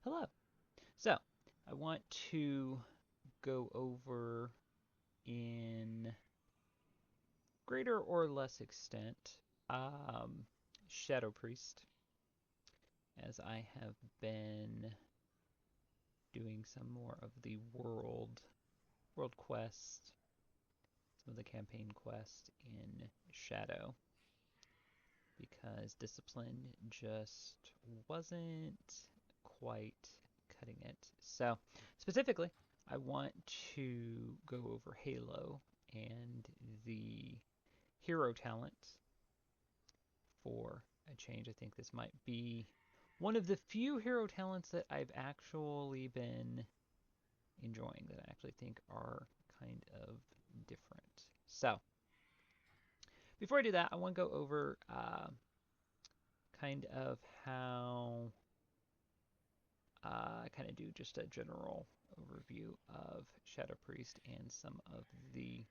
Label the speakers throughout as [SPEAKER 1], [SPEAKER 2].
[SPEAKER 1] Hello. So, I want to go over in greater or less extent Shadow Priest, as I have been doing some more of the world quest, some of the campaign quest in Shadow, because Discipline just wasn't quite cutting it. So, specifically, I want to go over Halo and the hero talent for a change. I think this might be one of the few hero talents that I've actually been enjoying, that I actually think are kind of different. So, before I do that, I want to go over kind of how I kind of do just a general overview of Shadow Priest and some of the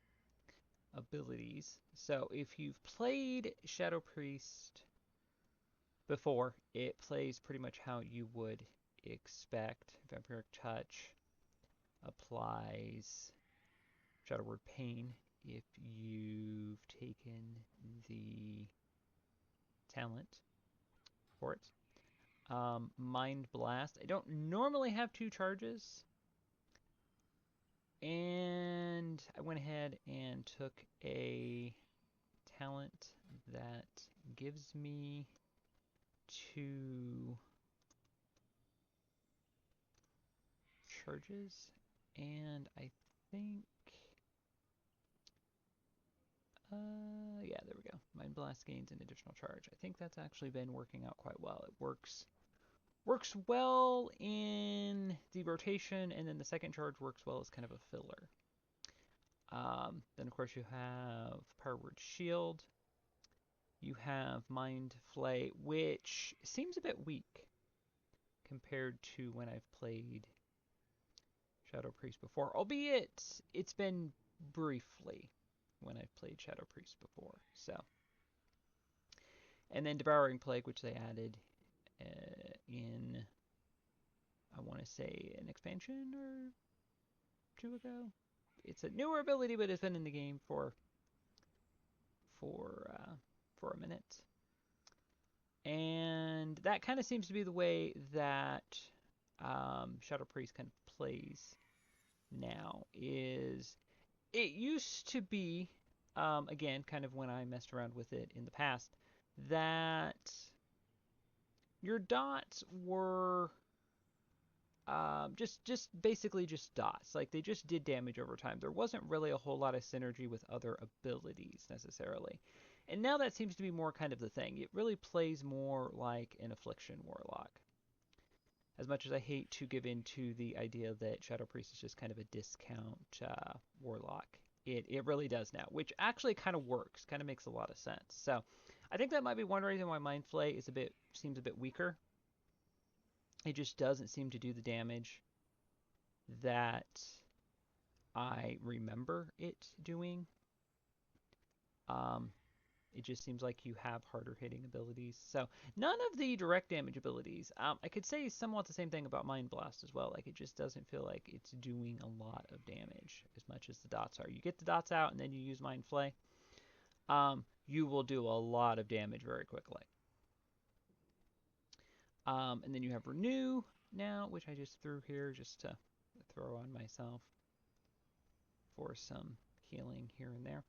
[SPEAKER 1] abilities. So if you've played Shadow Priest before, it plays pretty much how you would expect. Vampiric Touch applies Shadow Word Pain if you've taken the talent for it. Mind Blast. I don't normally have 2 charges, and I went ahead and took a talent that gives me 2 charges, and I think, yeah, there we go. Mind Blast gains an additional charge. I think that's actually been working out quite well. It works well in the rotation, and then the second charge works well as kind of a filler. Then, of course, you have Power Word Shield. You have Mind Flay, which seems a bit weak compared to when I've played Shadow Priest before, albeit it's been briefly when I've played Shadow Priest before. So, and then Devouring Plague, which they added in, I want to say, an expansion or 2 ago. It's a newer ability, but it's been in the game for a minute. And that kind of seems to be the way that Shadow Priest kind of plays now. Is it used to be, again, kind of when I messed around with it in the past, that your dots were just basically just dots. Like, they just did damage over time. There wasn't really a whole lot of synergy with other abilities necessarily. And now that seems to be more kind of the thing. It really plays more like an Affliction Warlock. As much as I hate to give in to the idea that Shadow Priest is just kind of a discount Warlock, it really does now, which actually kind of works, kind of makes a lot of sense. So I think that might be one reason why Mind Flay seems a bit weaker. It just doesn't seem to do the damage that I remember it doing. Um, it just seems like you have harder hitting abilities. So none of the direct damage abilities. I could say somewhat the same thing about Mind Blast as well. Like, it just doesn't feel like it's doing a lot of damage as much as the dots are. You get the dots out and then you use Mind Flay. You will do a lot of damage very quickly. And then you have Renew now, which I just threw here just to throw on myself for some healing here and there.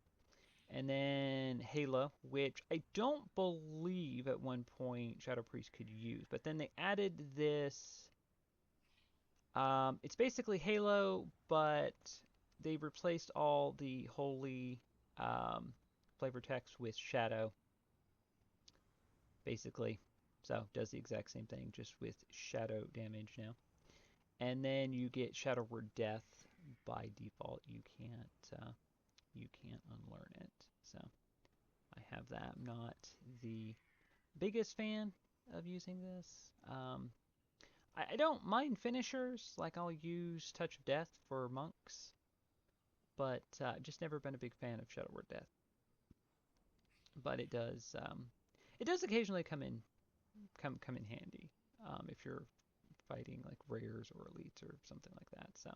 [SPEAKER 1] And then Halo, which I don't believe at one point Shadow Priest could use, but then they added this. It's basically Halo, but they replaced all the holy flavor text with Shadow, basically. So does the exact same thing, just with Shadow damage now. And then you get Shadow Word Death by default. You can't unlearn it. So I have that. I'm not the biggest fan of using this. I don't mind finishers. Like, I'll use Touch of Death for monks, but just never been a big fan of Shadow Word Death. But it does occasionally come in handy if you're fighting like rares or elites or something like that. So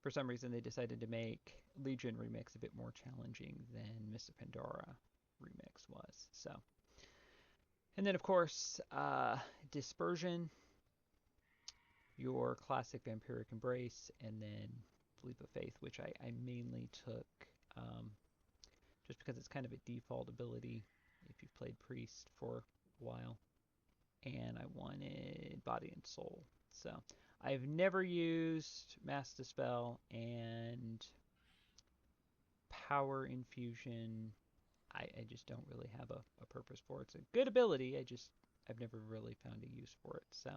[SPEAKER 1] for some reason they decided to make Legion Remix a bit more challenging than Mists of Pandora Remix was. So, and then of course Dispersion, your classic Vampiric Embrace, and then Leap of Faith, which I mainly took just because it's kind of a default ability if you've played Priest for a while. And I wanted Body and Soul. So I've never used Mass Dispel and Power Infusion. I just don't really have a purpose for it. It's a good ability. I've never really found a use for it. So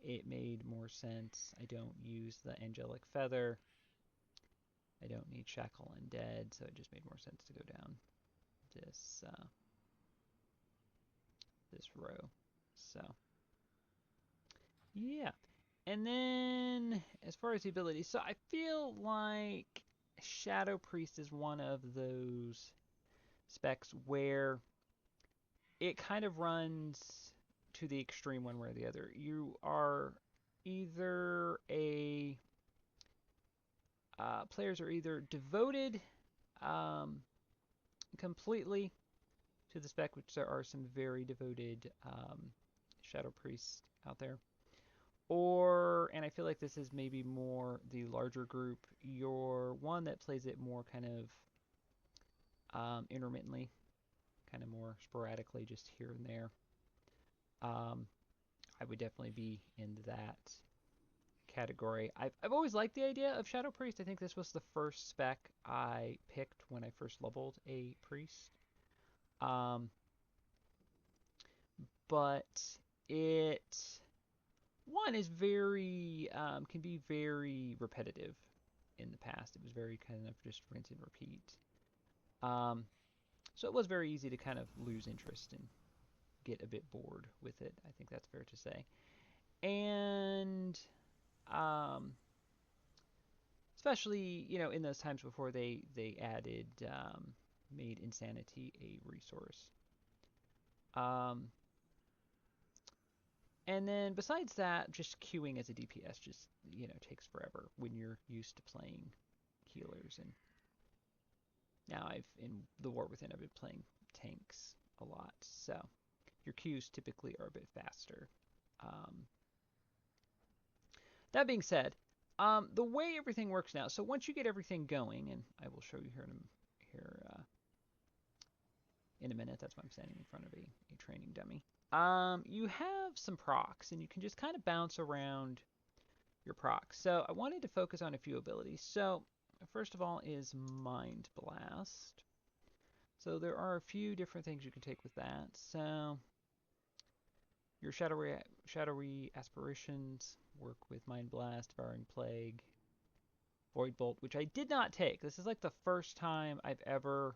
[SPEAKER 1] it made more sense. I don't use the Angelic Feather. I don't need Shackle Undead, so it just made more sense to go down this this row. So yeah. And then as far as the abilities, so I feel like Shadow Priest is one of those specs where it kind of runs to the extreme one way or the other. You are either a players are either devoted completely to the spec, which there are some very devoted Shadow Priests out there, or, and I feel like this is maybe more the larger group, you're one that plays it more kind of intermittently, kind of more sporadically, just here and there. I would definitely be in that category. I've always liked the idea of Shadow Priest. I think this was the first spec I picked when I first leveled a priest. But it, one, is very, can be very repetitive in the past. It was very kind of just rinse and repeat. So it was very easy to kind of lose interest and get a bit bored with it. I think that's fair to say. And especially, you know, in those times before they added, made Insanity a resource. And then besides that, just queuing as a DPS just, you know, takes forever when you're used to playing healers. And now in the War Within, I've been playing tanks a lot. So your queues typically are a bit faster. That being said, the way everything works now, so once you get everything going, and I will show you here in a minute, that's why I'm standing in front of a training dummy. You have some procs, and you can just kind of bounce around your procs. So I wanted to focus on a few abilities. So first of all is Mind Blast. So there are a few different things you can take with that. So your shadowy aspirations work with Mind Blast, Devouring Plague, Void Bolt, which I did not take. This is like the first time I've ever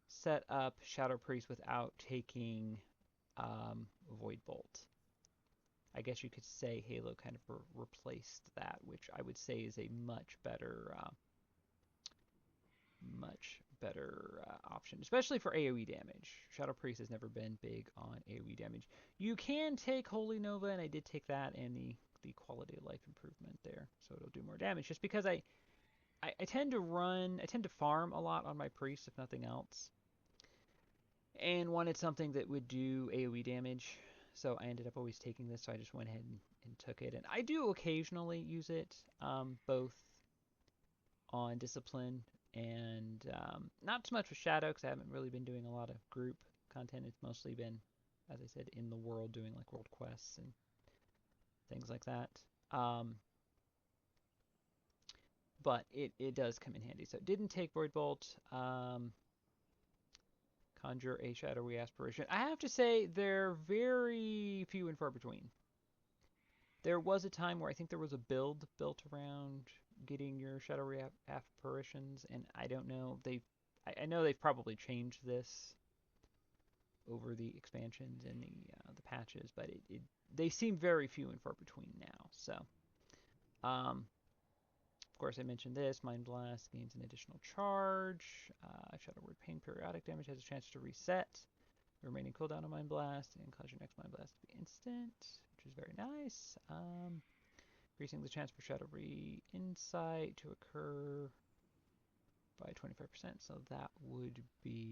[SPEAKER 1] set up Shadow Priest without taking Void Bolt. I guess you could say Halo kind of replaced that, which I would say is a much better option, especially for AoE damage. Shadow Priest has never been big on AoE damage. You can take Holy Nova, and I did take that, and the quality of life improvement there, so it'll do more damage. Just because I tend to farm a lot on my Priest, if nothing else, and wanted something that would do AoE damage. So I ended up always taking this, so I just went ahead and took it. And I do occasionally use it, both on Discipline and not so much with Shadow, because I haven't really been doing a lot of group content. It's mostly been, as I said, in the world, doing like world quests and things like that. But it does come in handy. So it didn't take Void Bolt. Conjure a Shadowy Aspiration. I have to say, they're very few and far between. There was a time where I think there was a build built around getting your Shadowy Apparitions, and I don't know. I know they've probably changed this over the expansions and the patches, but they seem very few and far between now. So, of course, I mentioned this. Mind Blast gains an additional charge. Shadow Word Pain periodic damage has a chance to reset the remaining cooldown of Mind Blast and cause your next Mind Blast to be instant. which is very nice. Increasing the chance for shadowy insight to occur by 25%. So that would be,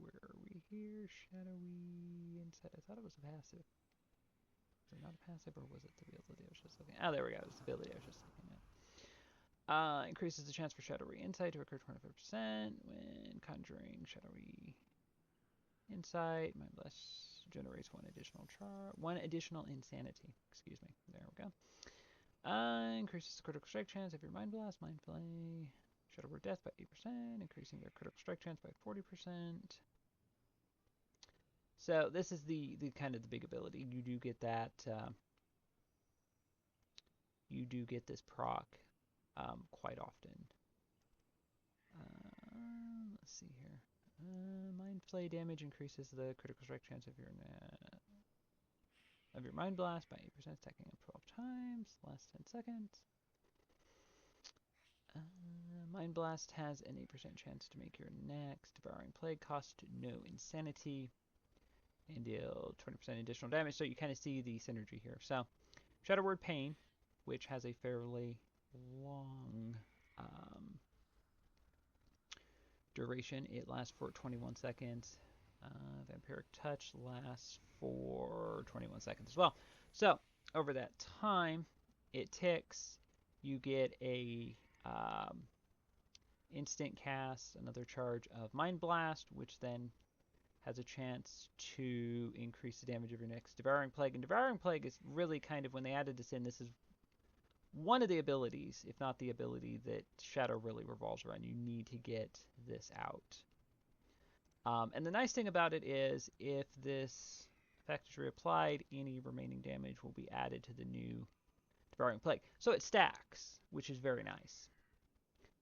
[SPEAKER 1] where are we here? Shadowy insight. I thought it was a passive. Was it not a passive, or was it the ability I was just looking at? Oh, there we go. It was the ability I was just looking at. Increases the chance for shadowy insight to occur 25% when conjuring shadowy insight. Mind Blast generates one additional insanity. Excuse me. There we go. Increases the critical strike chance of your Mind Blast, Mind Flay, Shadow Word Death by 8%, increasing their critical strike chance by 40%. So this is the kind of the big ability. You do get that. You do get this proc quite often. Let's see here. Mind Flay damage increases the critical strike chance of your Mind Blast by 8%, stacking up 12 times. Last 10 seconds. Mind Blast has an 8% chance to make your next Devouring Plague cost no insanity and deal 20% additional damage. So you kind of see the synergy here. So Shadow Word Pain, which has a fairly long duration. It lasts for 21 seconds. Vampiric Touch lasts for 21 seconds as well. So over that time, it ticks. You get a instant cast, another charge of Mind Blast, which then has a chance to increase the damage of your next Devouring Plague. And Devouring Plague is really kind of, when they added this in, this is one of the abilities, if not the ability, that Shadow really revolves around. You need to get this out. And the nice thing about it is, if this effect is reapplied, any remaining damage will be added to the new Devouring Plague. So it stacks, which is very nice.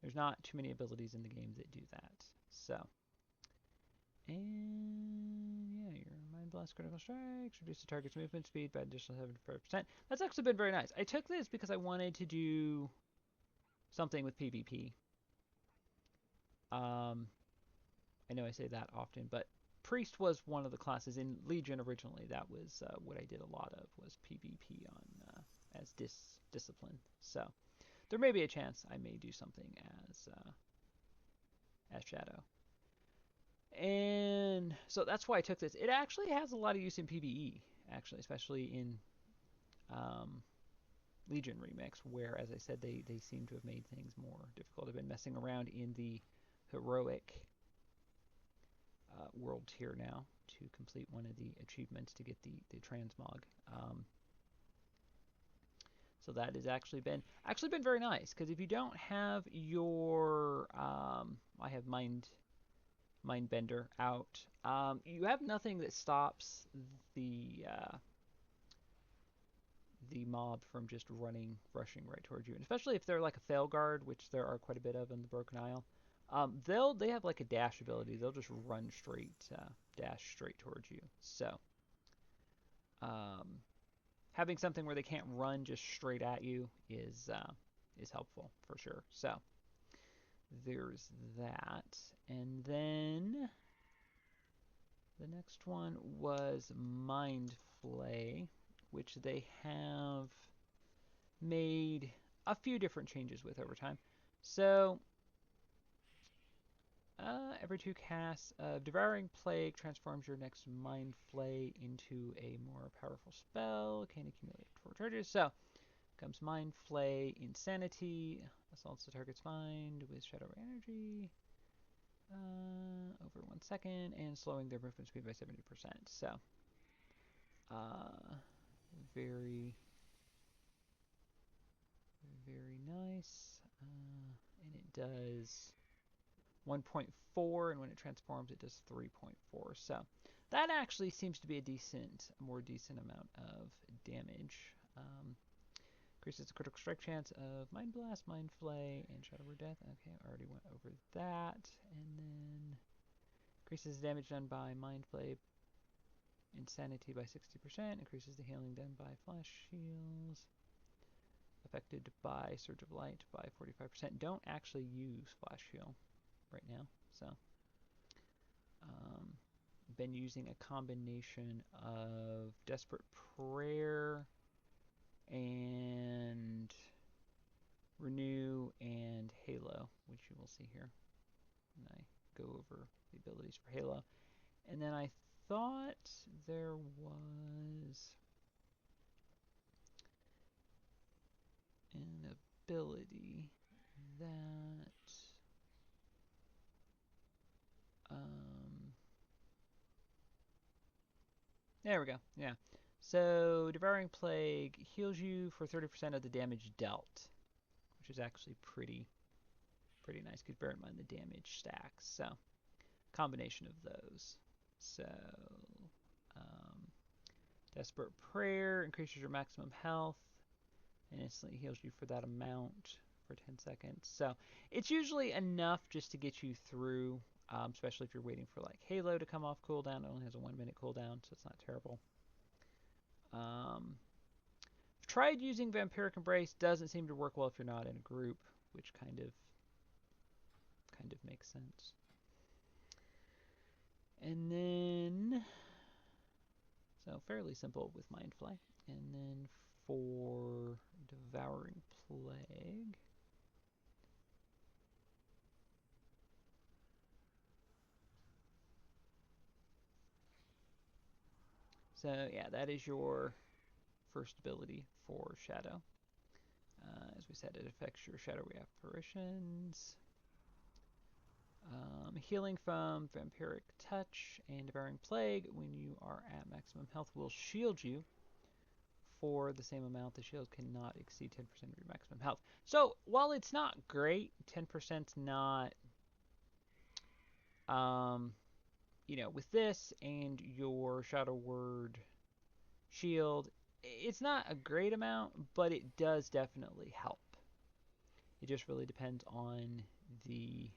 [SPEAKER 1] There's not too many abilities in the game that do that. So, and yeah, your Mind Blast critical strikes, reduce the target's movement speed by additional 75%. That's actually been very nice. I took this because I wanted to do something with PvP. I know I say that often, but Priest was one of the classes in Legion originally. That was what I did a lot of, was PvP on as discipline. So there may be a chance I may do something as Shadow. And so that's why I took this. It actually has a lot of use in PvE, actually, especially in Legion Remix, where, as I said, they seem to have made things more difficult. I've been messing around in the heroic world tier now to complete one of the achievements to get the transmog. So that has actually been very nice, because if you don't have your I have Mindbender out, you have nothing that stops the mob from just rushing right towards you, and especially if they're like a fail guard, which there are quite a bit of in the Broken Isle. They have like a dash ability. They'll just run dash straight towards you. So having something where they can't run just straight at you is helpful for sure. So there's that. And then the next one was Mind Flay, which they have made a few different changes with over time. So every 2 casts of Devouring Plague transforms your next Mind Flay into a more powerful spell. Can accumulate 4 charges. So comes Mind Flay Insanity. Assaults the target's mind with Shadow Energy over 1 second, and slowing their movement speed by 70%. So very, very nice. And it does 1.4, and when it transforms, it does 3.4. So that actually seems to be a more decent amount of damage. Increases the critical strike chance of Mind Blast, Mind Flay, and Shadow Word Death. Okay, I already went over that. And then increases the damage done by Mind Flay Insanity by 60%. Increases the healing done by Flash Shields. Affected by Surge of Light by 45%. Don't actually use Flash Heal right now, so been using a combination of Desperate Prayer and Renew and Halo, which you will see here. And I go over the abilities for Halo. And then I thought there was an ability that there we go. Yeah. So Devouring Plague heals you for 30% of the damage dealt, which is actually pretty nice. Because bear in mind the damage stacks. So combination of those. So um, Desperate Prayer increases your maximum health and instantly heals you for that amount for 10 seconds. So it's usually enough just to get you through, especially if you're waiting for like Halo to come off cooldown. It only has a 1-minute cooldown, so it's not terrible. I've tried using Vampiric Embrace. Doesn't seem to work well if you're not in a group, which kind of makes sense. And then, so fairly simple with Mind Flay. And then for Devouring Plague, so yeah, that is your first ability for Shadow. As we said, it affects your shadowy apparitions. Healing from Vampiric Touch and Devouring Plague when you are at maximum health will shield you for the same amount. The shield cannot exceed 10% of your maximum health. So while it's not great, 10%'s not, with this and your Shadow Word shield, it's not a great amount, but it does definitely help. It just really depends on the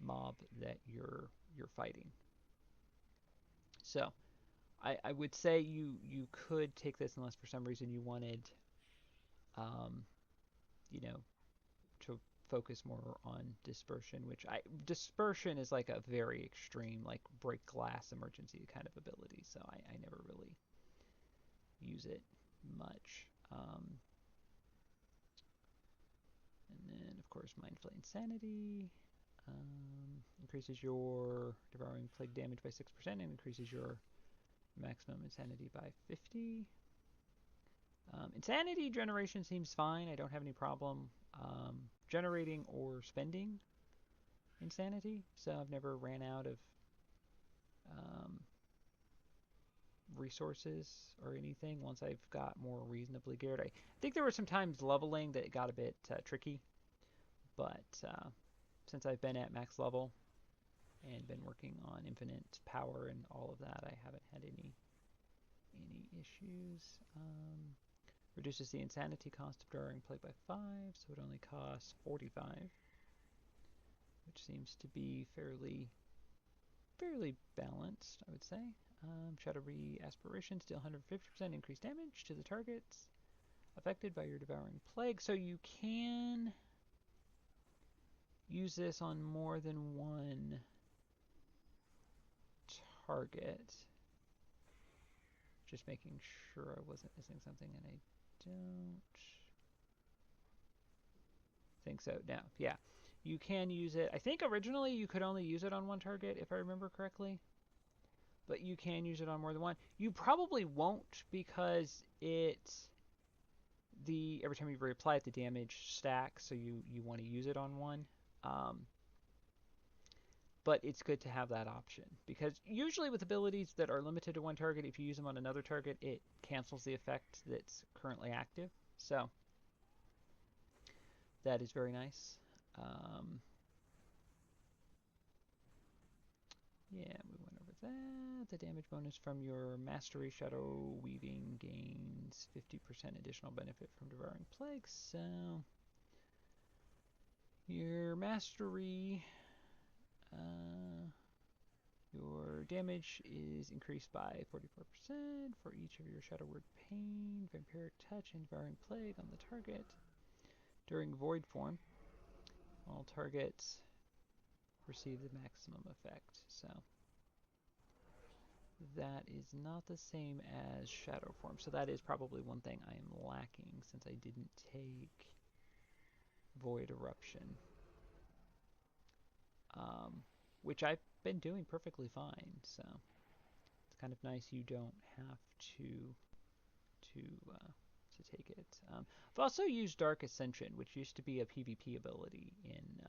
[SPEAKER 1] mob that you're fighting. So I would say you could take this unless for some reason you wanted, um, to focus more on dispersion, which dispersion is like a very extreme, like break glass emergency kind of ability. So I never really use it much. And then of course Mind Flay Insanity. Increases your Devouring Plague damage by 6% and increases your maximum Insanity by 50. Insanity generation seems fine. I don't have any problem generating or spending Insanity, so I've never ran out of resources or anything once I've got more reasonably geared. I think there were some times leveling that it got a bit tricky, but since I've been at max level and been working on infinite power and all of that, I haven't had any issues. Reduces the insanity cost of Devouring Plague by 5, so it only costs 45, which seems to be fairly balanced, I would say. Shadowy Aspirations deal 150% increased damage to the targets affected by your Devouring Plague, so you can use this on more than one target. Just making sure I wasn't missing something, and I don't think so. Now, yeah, you can use it. I think originally you could only use it on one target, if I remember correctly. But you can use it on more than one. You probably won't because every time you reapply it, the damage stacks, so you want to use it on one. But it's good to have that option because usually with abilities that are limited to one target, if you use them on another target, it cancels the effect that's currently active. So that is very nice. Yeah, we went over that. The damage bonus from your Mastery Shadow Weaving gains 50% additional benefit from Devouring Plague. So your Mastery, your damage is increased by 44% for each of your Shadow Word Pain, Vampiric Touch, and Devouring Plague on the target during Void form. All targets receive the maximum effect. So that is not the same as Shadow Form. So that is probably one thing I am lacking since I didn't take Void Eruption. Which I've been doing perfectly fine, so it's kind of nice you don't have to take it. I've also used Dark Ascension, which used to be a PvP ability in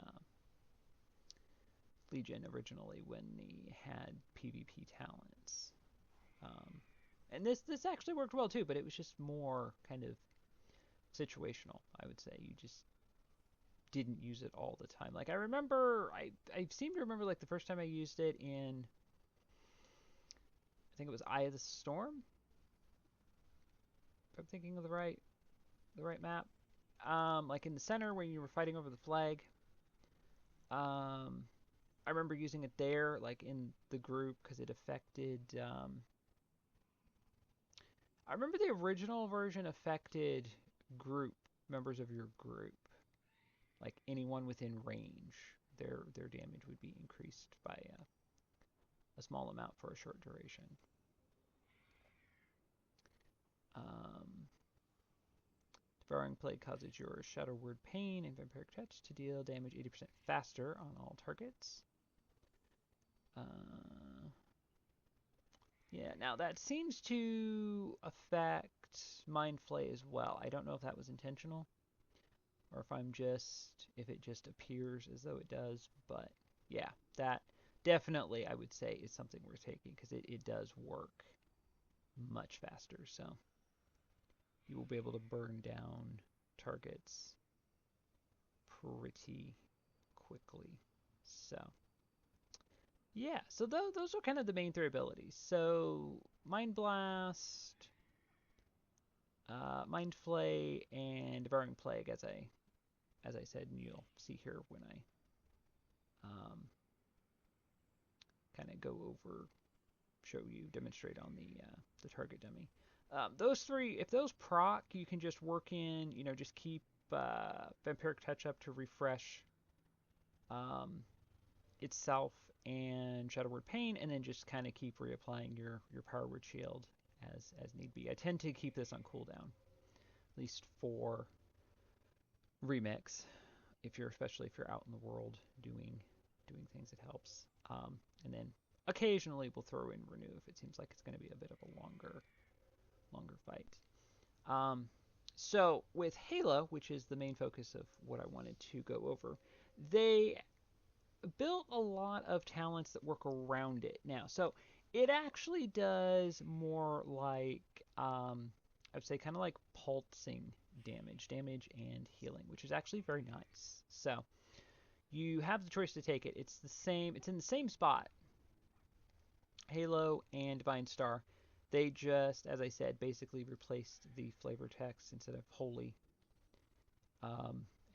[SPEAKER 1] Legion originally when they had PvP talents. And this actually worked well too, but it was just more kind of situational, I would say. You just didn't use it all the time. Like I remember, I seem to remember like the first time I used it in, I think it was Eye of the Storm. If I'm thinking of the right map. Like in the center when you were fighting over the flag. I remember using it there, like in the group, because it affected. I remember the original version affected group members of your group, like anyone within range. Their damage would be increased by a small amount for a short duration. Devouring Plague causes your Shadow Word Pain and Vampiric Touch to deal damage 80% faster on all targets. Yeah, now that seems to affect Mind Flay as well. I don't know if that was intentional or if it just appears as though it does, but yeah, that definitely I would say is something worth taking because it does work much faster, so you will be able to burn down targets pretty quickly. So yeah, so those are kind of the main three abilities. So Mind Blast, Mind Flay, and Devouring Plague, as I said, and you'll see here when I kind of go over, demonstrate on the target dummy. Those three, if those proc, you can just work in, just keep Vampiric Touch up to refresh itself and Shadow Word Pain, and then just kind of keep reapplying your Power Word Shield as need be. I tend to keep this on cooldown, at least for remix, especially if you're out in the world doing things, it helps. And then occasionally we'll throw in Renew if it seems like it's going to be a bit of a longer fight. So with Halo, which is the main focus of what I wanted to go over, they built a lot of talents that work around it now. So it actually does more like, I'd say kind of like pulsing damage and healing, which is actually very nice. So you have the choice to take it. It's in the same spot, Halo and Divine Star. They just, as I said, basically replaced the flavor text. Instead of holy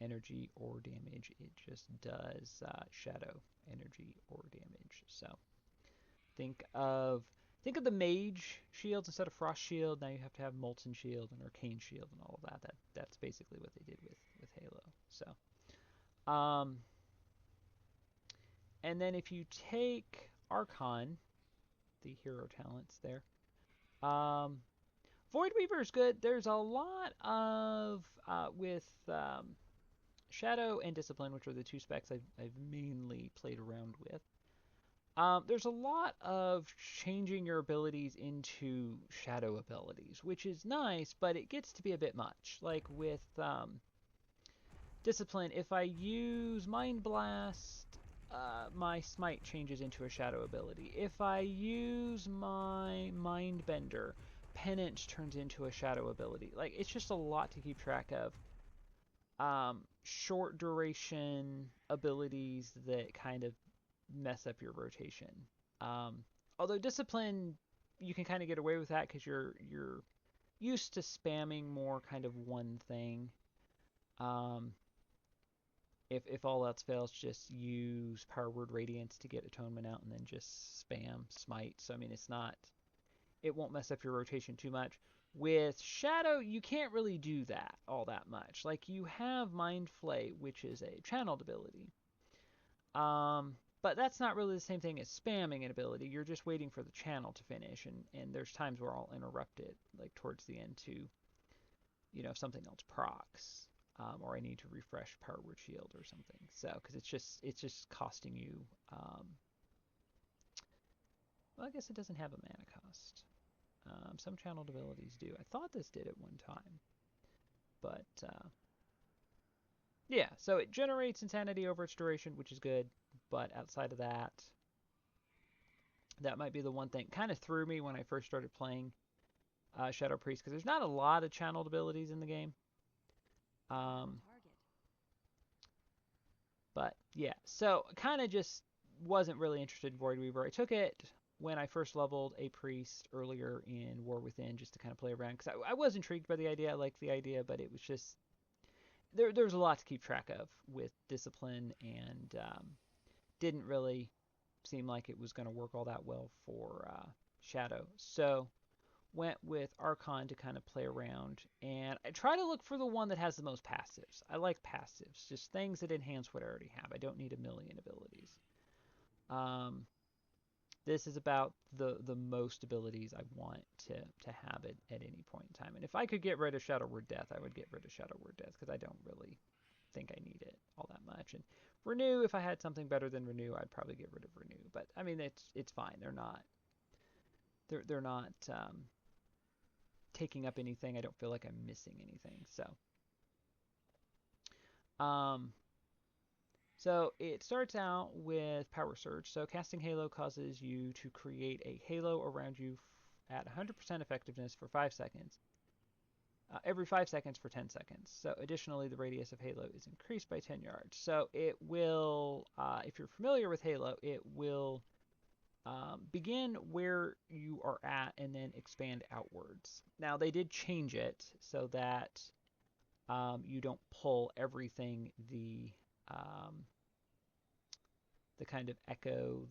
[SPEAKER 1] energy or damage, it just does shadow energy or damage. So think of the mage shields instead of frost shield. Now you have to have molten shield and arcane shield and all of that. That's basically what they did with Halo. So and then if you take Archon, the hero talents there, Void Weaver is good. There's a lot of with Shadow and Discipline, which are the two specs I've mainly played around with. There's a lot of changing your abilities into Shadow abilities, which is nice, but it gets to be a bit much. Like with Discipline, if I use Mind Blast, my Smite changes into a Shadow ability. If I use my Mind Bender, Penance turns into a Shadow ability. Like, it's just a lot to keep track of. Short duration abilities that kind of mess up your rotation. Although Discipline, you can kind of get away with that because you're used to spamming more kind of one thing. If all else fails, just use Power Word Radiance to get Atonement out and then just spam Smite. So, I mean, it won't mess up your rotation too much. With Shadow, you can't really do that all that much. Like, you have Mind Flay, which is a channeled ability. But that's not really the same thing as spamming an ability. You're just waiting for the channel to finish, and there's times where I'll interrupt it, like towards the end to, if something else procs, or I need to refresh Power Word Shield or something. So, because it's just costing you. Well, I guess it doesn't have a mana cost. Some channeled abilities do. I thought this did at one time, but yeah. So it generates insanity over its duration, which is good. But outside of that, that might be the one thing. Kind of threw me when I first started playing Shadow Priest, because there's not a lot of channeled abilities in the game. But yeah, so kind of just wasn't really interested in Void Weaver. I took it when I first leveled a priest earlier in War Within, just to kind of play around, because I was intrigued by the idea. I liked the idea, but it was just there's a lot to keep track of with discipline, and didn't really seem like it was going to work all that well for Shadow. So went with Archon to kind of play around, and I try to look for the one that has the most passives. I like passives, just things that enhance what I already have. I don't need a million abilities. This is about the most abilities I want to have it at any point in time. And if I could get rid of Shadow Word Death, I would get rid of Shadow Word Death, because I don't really think I need it all that much. And Renew, if I had something better than Renew, I'd probably get rid of Renew. But I mean, it's fine. They're not taking up anything. I don't feel like I'm missing anything. So it starts out with Power Surge. So casting Halo causes you to create a halo around you at 100% effectiveness for 5 seconds. Every 5 seconds for 10 seconds. So additionally, the radius of Halo is increased by 10 yards. So it will, if you're familiar with Halo, it will begin where you are at and then expand outwards. Now, they did change it so that you don't pull everything, the kind of echo,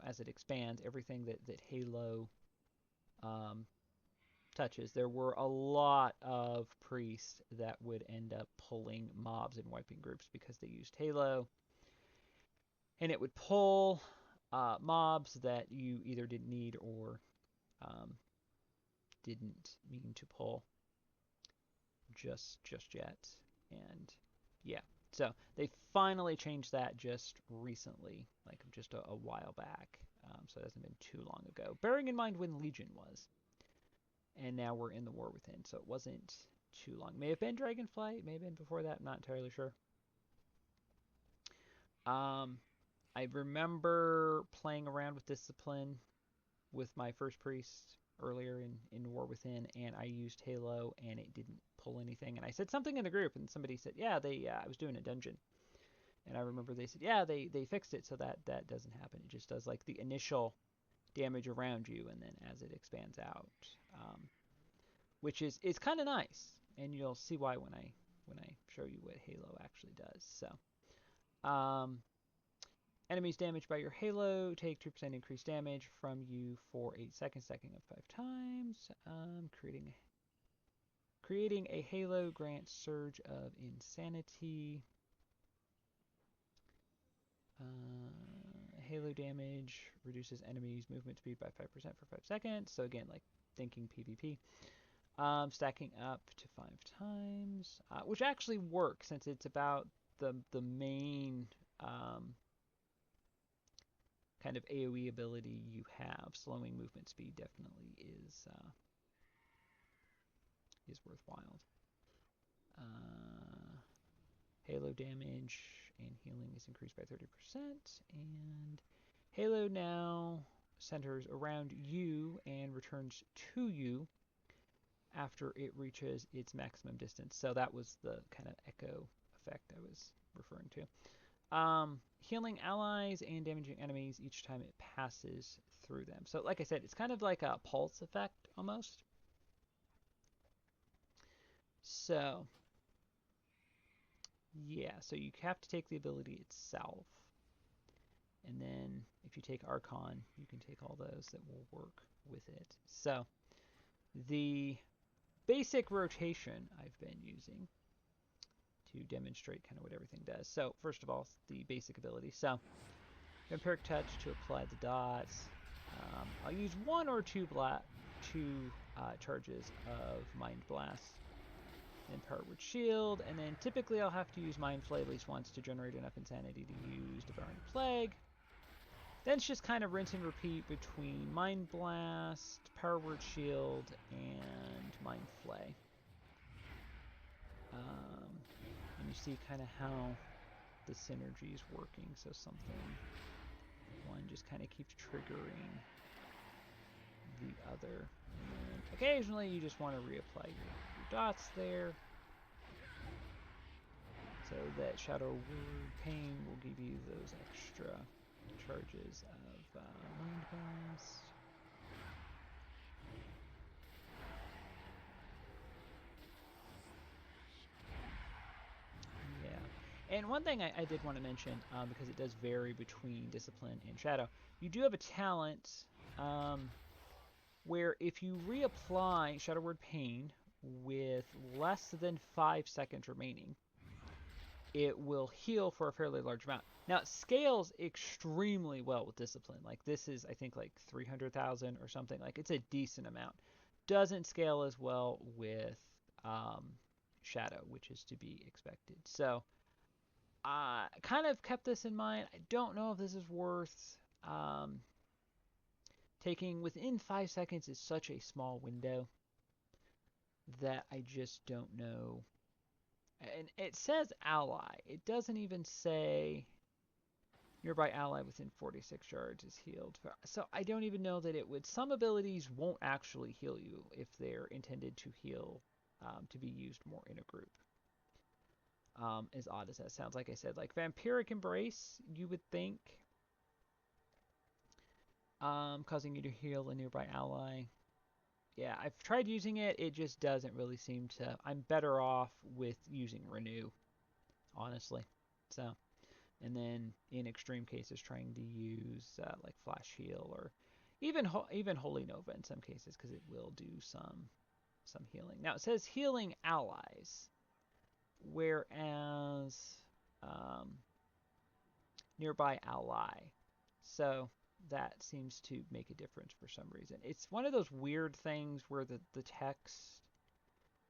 [SPEAKER 1] as it expands, everything that Halo touches. There were a lot of priests that would end up pulling mobs and wiping groups because they used Halo, and it would pull mobs that you either didn't need or didn't mean to pull just yet. And yeah, so they finally changed that just recently, like just a while back. So it hasn't been too long ago, bearing in mind when Legion was. And now we're in the War Within, so it wasn't too long. May have been Dragonflight, may have been before that, I'm not entirely sure. I remember playing around with Discipline with my first priest earlier in War Within, and I used Halo, and it didn't pull anything. And I said something in the group, and somebody said, yeah, I was doing a dungeon. And I remember they said, yeah, they fixed it so that doesn't happen. It just does like the initial damage around you, and then as it expands out, which is kind of nice. And you'll see why when I show you what Halo actually does. So, enemies damaged by your Halo take 2% increased damage from you for 8 seconds, stacking up 5 times. Creating a Halo grants Surge of Insanity. Halo damage reduces enemies' movement speed by 5% for 5 seconds. So again, like thinking PvP. Stacking up to 5 times, which actually works since it's about the main kind of AoE ability you have. Slowing movement speed definitely is worthwhile. Halo damage and healing is increased by 30%, and Halo now centers around you and returns to you after it reaches its maximum distance. So that was the kind of echo effect I was referring to. Healing allies and damaging enemies each time it passes through them. So like I said, it's kind of like a pulse effect almost. So yeah, so you have to take the ability itself. And then if you take Archon, you can take all those that will work with it. So the basic rotation I've been using to demonstrate kind of what everything does. So first of all, the basic ability. So Vampiric Touch to apply the dots. I'll use one or two charges of Mind Blast and Power Word Shield, and then typically I'll have to use Mind Flay at least once to generate enough insanity to use Devouring Plague. Then it's just kind of rinse and repeat between Mind Blast, Power Word Shield, and Mind Flay. And you see kind of how the synergy is working, so one just kind of keeps triggering the other. And occasionally you just want to reapply your dots there, so that Shadow Word Pain will give you those extra charges of Mind Blast. And one thing I did want to mention, because it does vary between Discipline and Shadow, you do have a talent where if you reapply Shadow Word Pain with less than 5 seconds remaining, it will heal for a fairly large amount. Now, it scales extremely well with Discipline. Like, this is, I think, like 300,000 or something. Like, it's a decent amount. Doesn't scale as well with Shadow, which is to be expected. So, kind of kept this in mind. I don't know if this is worth taking. Within 5 seconds is such a small window that I just don't know. And it says ally. It doesn't even say nearby ally within 46 yards is healed. So I don't even know that it would. Some abilities won't actually heal you if they're intended to heal, to be used more in a group. As odd as that sounds, like I said, like Vampiric Embrace, you would think, causing you to heal a nearby ally. Yeah, I've tried using it. It just doesn't really seem to. I'm better off with using Renew, honestly. So, and then in extreme cases, trying to use like Flash Heal or even Holy Nova in some cases, because it will do some healing. Now it says healing allies, whereas nearby ally. So that seems to make a difference for some reason. It's one of those weird things where the text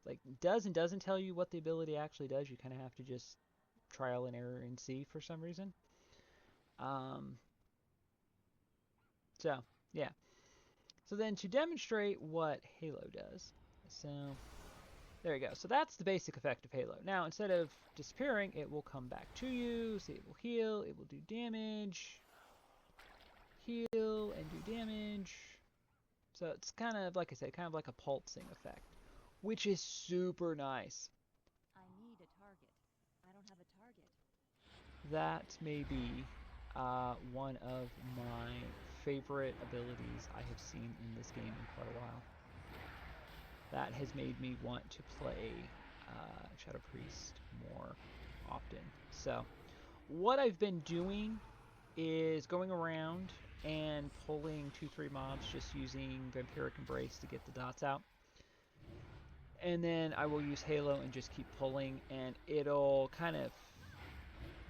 [SPEAKER 1] like does and doesn't tell you what the ability actually does. You kind of have to just trial and error and see for some reason. So yeah. So then to demonstrate what Halo does, so there you go. So that's the basic effect of Halo. Now, instead of disappearing, it will come back to you. See, it will heal. It will do damage. Heal and do damage. So it's kind of, like I said, kind of like a pulsing effect, which is super nice.
[SPEAKER 2] I need a target. I don't have a target.
[SPEAKER 1] That may be one of my favorite abilities I have seen in this game in quite a while. That has made me want to play Shadow Priest more often. So what I've been doing is going around and pulling 2-3 mobs just using Vampiric Embrace to get the dots out. And then I will use Halo and just keep pulling, and it'll kind of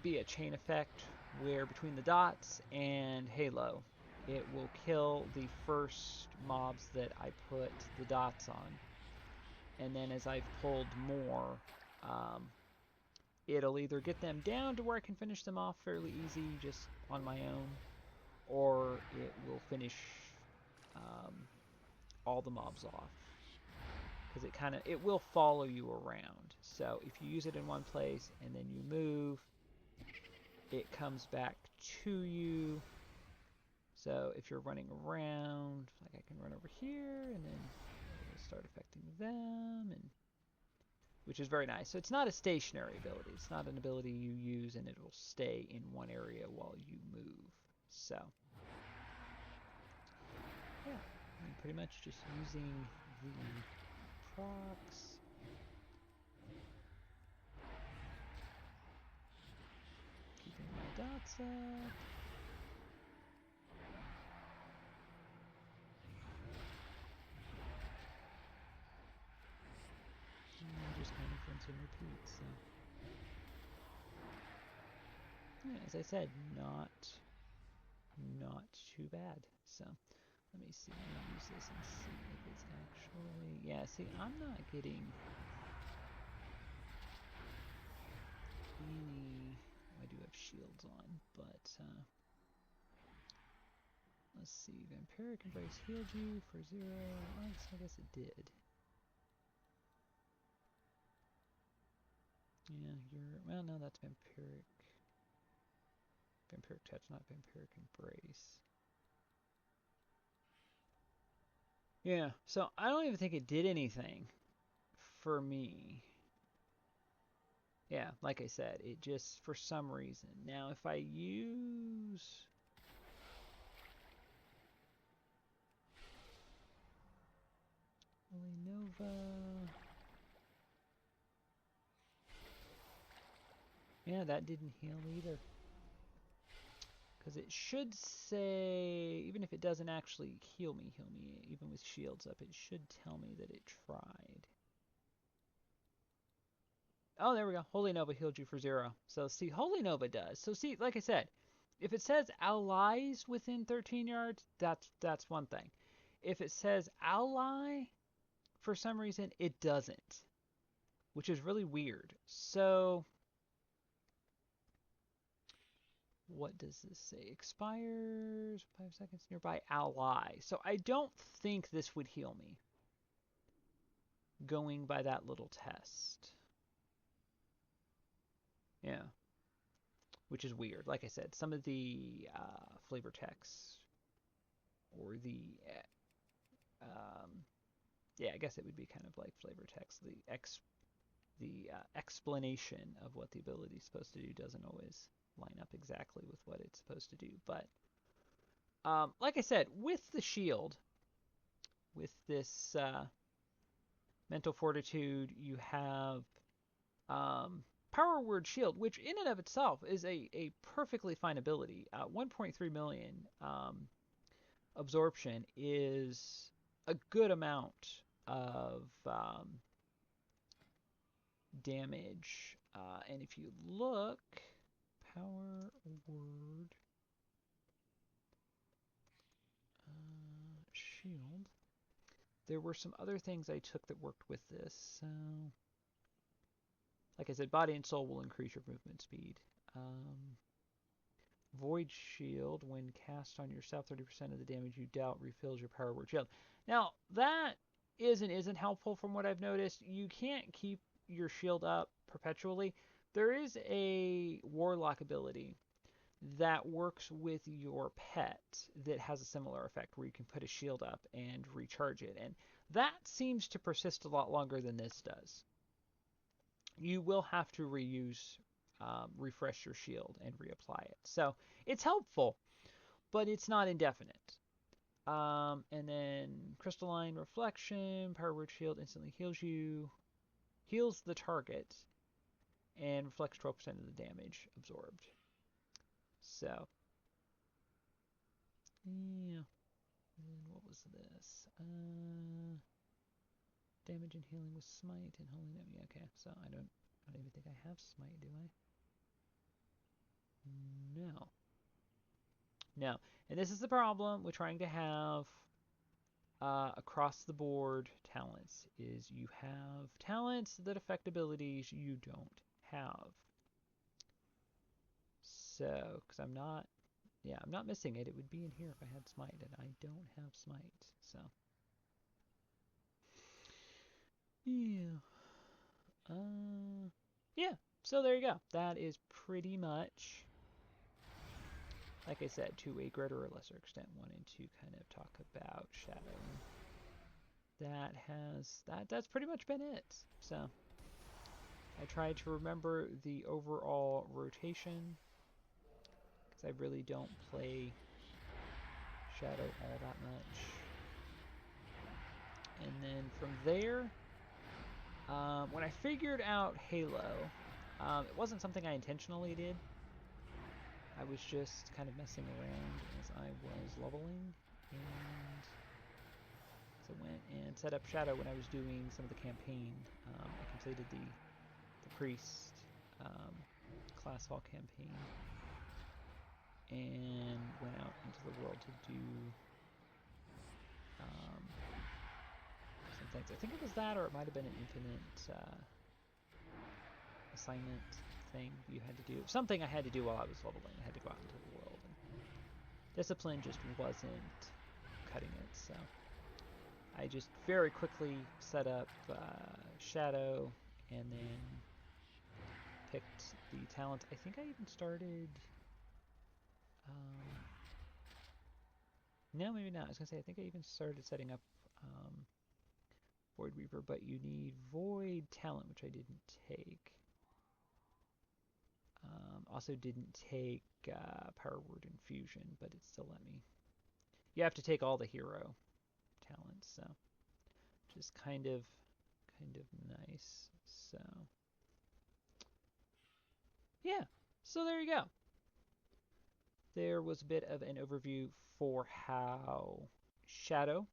[SPEAKER 1] be a chain effect where between the dots and Halo, it will kill the first mobs that I put the dots on. And then as I've pulled more, it'll either get them down to where I can finish them off fairly easy just on my own, or it will finish all the mobs off. Because it will follow you around. So if you use it in one place and then you move, it comes back to you. So if you're running around, like I can run over here and then it'll start affecting them, and which is very nice. So it's not a stationary ability. It's not an ability you use and it'll stay in one area while you move. So yeah, I'm pretty much just using the procs. Keeping my dots up. And just kind of rinse and repeat. So Yeah, as I said, not too bad. So let me see. I'm gonna use this and see if it's actually. Yeah. See, I'm not getting any. I do have shields on, but let's see. Vampiric Embrace healed you for 0. I guess it did. Yeah, you're. Well, no, that's Vampiric. Vampiric Touch, not Vampiric Embrace. Yeah, so I don't even think it did anything for me. Yeah, like I said, it just, for some reason. Now, if I use... Holy Nova... Yeah, that didn't heal either. Because it should say, even if it doesn't actually heal me, even with shields up, it should tell me that it tried. Oh, there we go. Holy Nova healed you for 0. So, see, Holy Nova does. So, see, like I said, if it says allies within 13 yards, that's one thing. If it says ally, for some reason, it doesn't, which is really weird. So, what does this say? Expires 5 seconds nearby ally. So, I don't think this would heal me, going by that little test. Yeah. Which is weird. Like I said, some of the flavor text or the yeah, I guess it would be kind of like flavor text. The explanation of what the ability is supposed to do doesn't always line up exactly with what it's supposed to do. But like I said, with the shield, with this mental fortitude, you have power word shield, which in and of itself is a perfectly fine ability. 1.3 million absorption is a good amount of damage. And if you look, power word shield, there were some other things I took that worked with this. So, like I said, body and soul will increase your movement speed. Void Shield, when cast on yourself, 30% of the damage you dealt refills your power word shield. Now, that isn't helpful from what I've noticed. You can't keep your shield up perpetually. There is a Warlock ability that works with your pet that has a similar effect where you can put a shield up and recharge it. And that seems to persist a lot longer than this does. You will have to refresh your shield and reapply it. So it's helpful, but it's not indefinite. And then Crystalline Reflection, Power Word Shield instantly heals the target, and reflects 12% of the damage absorbed. So, yeah. And what was this? Damage and healing with Smite and Holy Name. Yeah, okay. So I don't even think I have Smite, do I? No. No. And this is the problem with trying to have across the board talents, is you have talents that affect abilities you don't have. So, because I'm not missing it. It would be in here if I had Smite, and I don't have Smite. So, yeah. Yeah. So there you go. That is pretty much, like I said, to a greater or lesser extent, wanting to kind of talk about Shadow. That's pretty much been it. So I tried to remember the overall rotation, because I really don't play Shadow all that much. And then from there, when I figured out Halo, it wasn't something I intentionally did. I was just kind of messing around as I was leveling, and so I went and set up Shadow when I was doing some of the campaign. I completed the Priest class hall campaign, and went out into the world to do some things. I think it was that, or it might have been an infinite assignment thing you had to do. Something I had to do while I was leveling. I had to go out into the world. And discipline just wasn't cutting it, so I just very quickly set up Shadow and then picked the talent. I think I even started... no, maybe not. I was going to say, I think I even started setting up Void Reaper, but you need Void Talent, which I didn't take. Also didn't take Power Word Infusion, but it still let me. You have to take all the hero talents, so which is kind of nice. So yeah, so there you go. There was a bit of an overview for how Shadow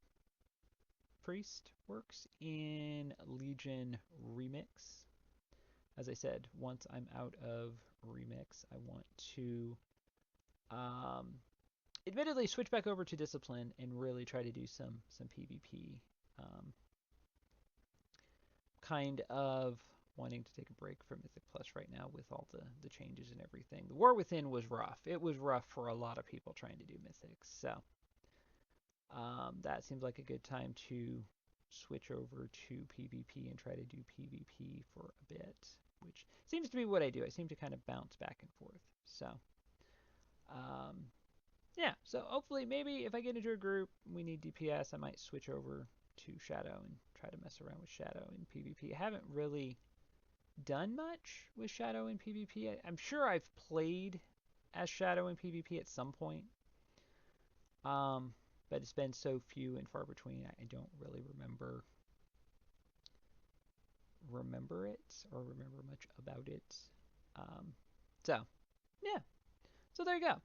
[SPEAKER 1] Priest works in Legion Remix. As I said, once I'm out of Remix, I want to admittedly switch back over to Discipline and really try to do some PvP. Kind of wanting to take a break from Mythic Plus right now with all the changes and everything. The War Within was rough. It was rough for a lot of people trying to do Mythics. So that seems like a good time to switch over to PvP and try to do PvP for a bit, which seems to be what I do. I seem to kind of bounce back and forth. So yeah, so hopefully maybe if I get into a group, we need DPS, I might switch over to Shadow and try to mess around with Shadow in PvP. I haven't really done much with Shadow in PvP. I'm sure I've played as Shadow in PvP at some point, but it's been so few and far between. I don't really remember it or remember much about it. So yeah, so there you go.